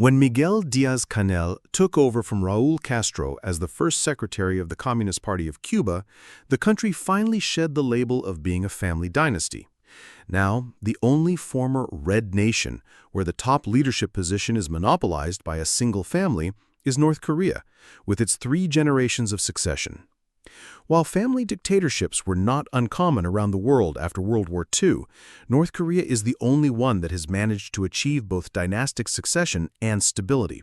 When Miguel Díaz-Canel took over from Raúl Castro as the first secretary of the Communist Party of Cuba, the country finally shed the label of being a family dynasty. Now, the only former red nation where the top leadership position is monopolized by a single family is North Korea, with its 3 generations of succession. While family dictatorships were not uncommon around the world after World War II, North Korea is the only one that has managed to achieve both dynastic succession and stability.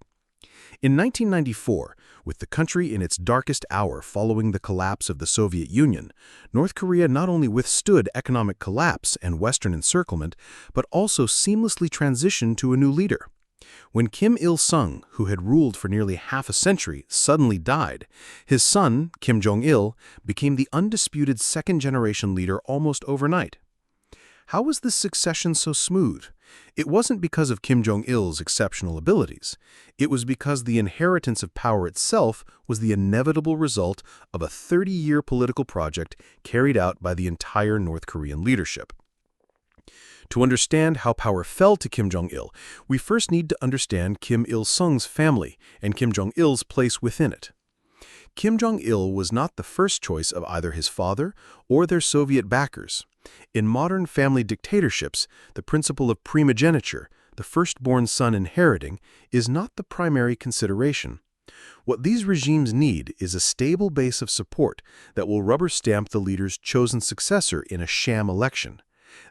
In 1994, with the country in its darkest hour following the collapse of the Soviet Union, North Korea not only withstood economic collapse and Western encirclement, but also seamlessly transitioned to a new leader. When Kim Il-sung, who had ruled for nearly half a century, suddenly died, his son, Kim Jong Il, became the undisputed second-generation leader almost overnight. How was this succession so smooth? It wasn't because of Kim Jong-il's exceptional abilities. It was because the inheritance of power itself was the inevitable result of a 30-year political project carried out by the entire North Korean leadership. To understand how power fell to Kim Jong-il, we first need to understand Kim Il-sung's family and Kim Jong-il's place within it. Kim Jong-il was not the first choice of either his father or their Soviet backers. In modern family dictatorships, the principle of primogeniture, the firstborn son inheriting, is not the primary consideration. What these regimes need is a stable base of support that will rubber-stamp the leader's chosen successor in a sham election.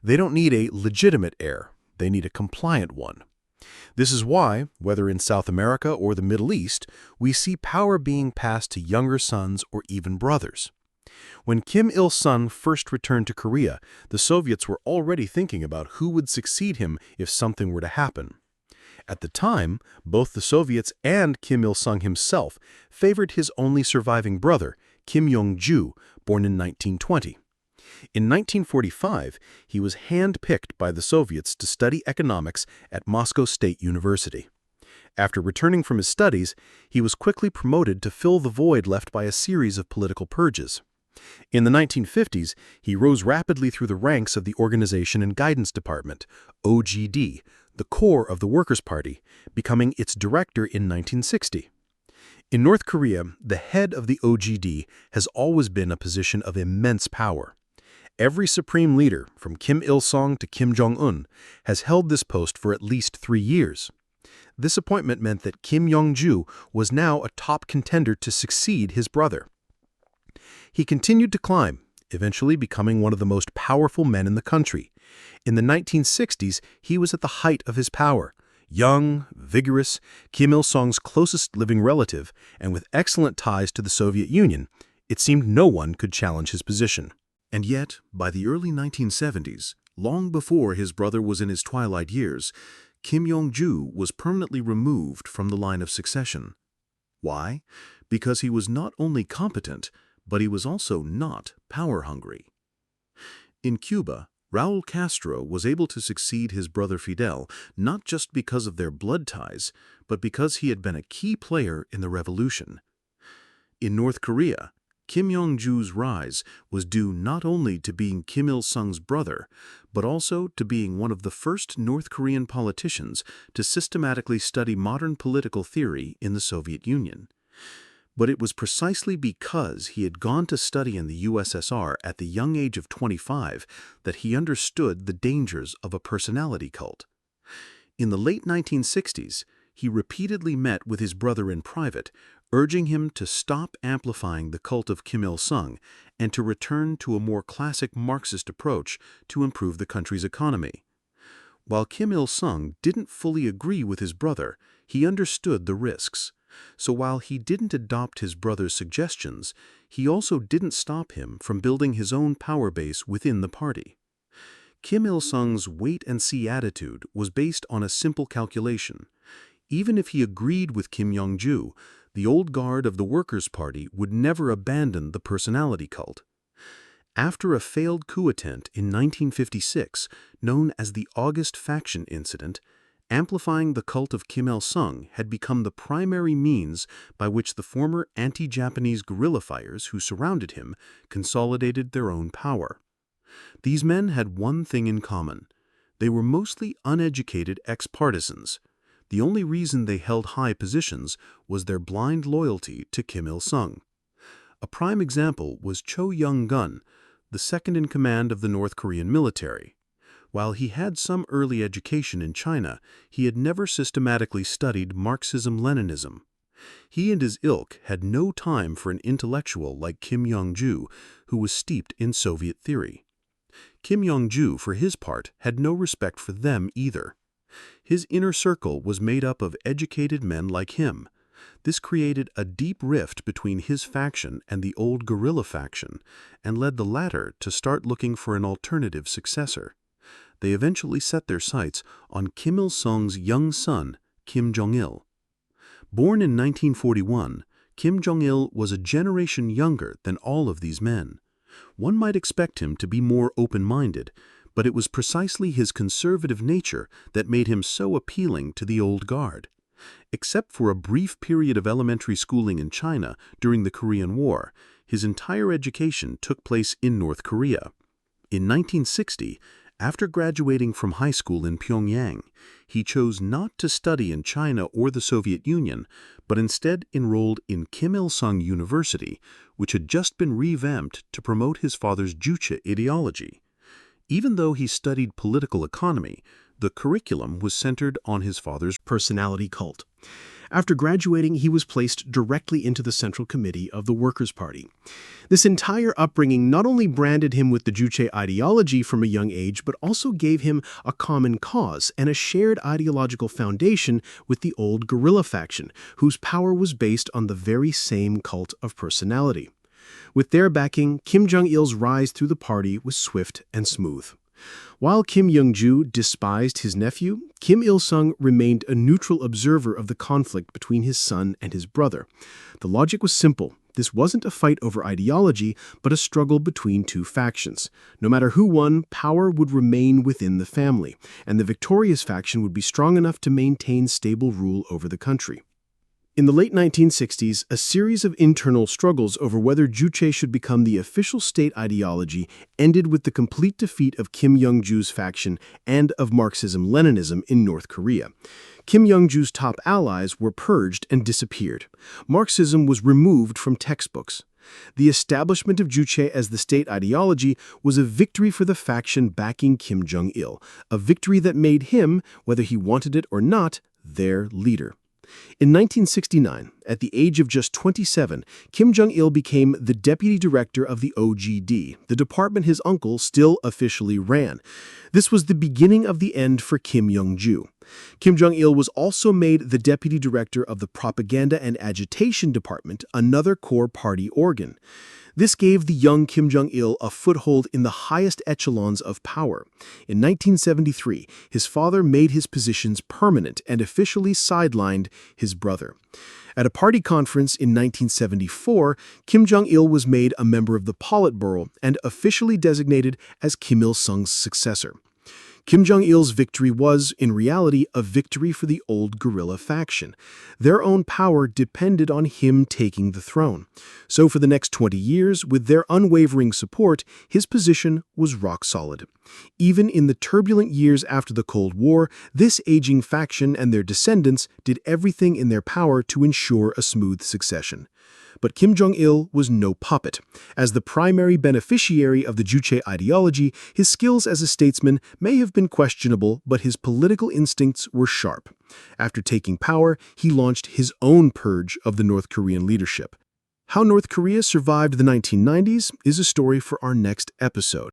They don't need a legitimate heir, they need a compliant one. This is why, whether in South America or the Middle East, we see power being passed to younger sons or even brothers. When Kim Il-sung first returned to Korea, the Soviets were already thinking about who would succeed him if something were to happen. At the time, both the Soviets and Kim Il-sung himself favored his only surviving brother, Kim Yong-ju, born in 1920. In 1945, he was hand-picked by the Soviets to study economics at Moscow State University. After returning from his studies, he was quickly promoted to fill the void left by a series of political purges. In the 1950s, he rose rapidly through the ranks of the Organization and Guidance Department, OGD, the core of the Workers' Party, becoming its director in 1960. In North Korea, the head of the OGD has always been a position of immense power. Every supreme leader, from Kim Il-sung to Kim Jong-un, has held this post for at least 3 years. This appointment meant that Kim Yong-ju was now a top contender to succeed his brother. He continued to climb, eventually becoming one of the most powerful men in the country. In the 1960s, he was at the height of his power. Young, vigorous, Kim Il-sung's closest living relative, and with excellent ties to the Soviet Union, it seemed no one could challenge his position. And yet, by the early 1970s, long before his brother was in his twilight years, Kim Yong-ju was permanently removed from the line of succession. Why? Because he was not only competent, but he was also not power-hungry. In Cuba, Raúl Castro was able to succeed his brother Fidel not just because of their blood ties, but because he had been a key player in the revolution. In North Korea, Kim Yong-ju's rise was due not only to being Kim Il-sung's brother, but also to being one of the first North Korean politicians to systematically study modern political theory in the Soviet Union. But it was precisely because he had gone to study in the USSR at the young age of 25 that he understood the dangers of a personality cult. In the late 1960s, he repeatedly met with his brother in private, urging him to stop amplifying the cult of Kim Il-sung and to return to a more classic Marxist approach to improve the country's economy. While Kim Il-sung didn't fully agree with his brother, he understood the risks. So while he didn't adopt his brother's suggestions, he also didn't stop him from building his own power base within the party. Kim Il-sung's wait-and-see attitude was based on a simple calculation. Even if he agreed with Kim Yong-ju, the old guard of the Workers' Party would never abandon the personality cult. After a failed coup attempt in 1956, known as the August Faction Incident, amplifying the cult of Kim Il-sung had become the primary means by which the former anti-Japanese guerrilla fighters who surrounded him consolidated their own power. These men had one thing in common. They were mostly uneducated ex-partisans. The only reason they held high positions was their blind loyalty to Kim Il-sung. A prime example was Cho Young-gun, the second in command of the North Korean military. While he had some early education in China, he had never systematically studied Marxism-Leninism. He and his ilk had no time for an intellectual like Kim Yong-ju, who was steeped in Soviet theory. Kim Yong-ju, for his part, had no respect for them either. His inner circle was made up of educated men like him. This created a deep rift between his faction and the old guerrilla faction, and led the latter to start looking for an alternative successor. They eventually set their sights on Kim Il-sung's young son, Kim Jong Il. Born in 1941, Kim Jong Il was a generation younger than all of these men. One might expect him to be more open-minded, but it was precisely his conservative nature that made him so appealing to the old guard. Except for a brief period of elementary schooling in China during the Korean War, his entire education took place in North Korea. In 1960, after graduating from high school in Pyongyang, he chose not to study in China or the Soviet Union, but instead enrolled in Kim Il-sung University, which had just been revamped to promote his father's Juche ideology. Even though he studied political economy, the curriculum was centered on his father's personality cult. After graduating, he was placed directly into the Central Committee of the Workers' Party. This entire upbringing not only branded him with the Juche ideology from a young age, but also gave him a common cause and a shared ideological foundation with the old guerrilla faction, whose power was based on the very same cult of personality. With their backing, Kim Jong-il's rise through the party was swift and smooth. While Kim Young-ju despised his nephew, Kim Il-sung remained a neutral observer of the conflict between his son and his brother. The logic was simple. This wasn't a fight over ideology, but a struggle between two factions. No matter who won, power would remain within the family, and the victorious faction would be strong enough to maintain stable rule over the country. In the late 1960s, a series of internal struggles over whether Juche should become the official state ideology ended with the complete defeat of Kim Young-ju's faction and of Marxism-Leninism in North Korea. Kim Young-ju's top allies were purged and disappeared. Marxism was removed from textbooks. The establishment of Juche as the state ideology was a victory for the faction backing Kim Jong-il, a victory that made him, whether he wanted it or not, their leader. In 1969, at the age of just 27, Kim Jong-il became the deputy director of the OGD, the department his uncle still officially ran. This was the beginning of the end for Kim Young-ju. Kim Jong-il was also made the deputy director of the Propaganda and Agitation Department, another core party organ. This gave the young Kim Jong-il a foothold in the highest echelons of power. In 1973, his father made his positions permanent and officially sidelined his brother. At a party conference in 1974, Kim Jong-il was made a member of the Politburo and officially designated as Kim Il-sung's successor. Kim Jong-il's victory was, in reality, a victory for the old guerrilla faction. Their own power depended on him taking the throne. So for the next 20 years, with their unwavering support, his position was rock solid. Even in the turbulent years after the Cold War, this aging faction and their descendants did everything in their power to ensure a smooth succession. But Kim Jong-il was no puppet. As the primary beneficiary of the Juche ideology, his skills as a statesman may have been questionable, but his political instincts were sharp. After taking power, he launched his own purge of the North Korean leadership. How North Korea survived the 1990s is a story for our next episode.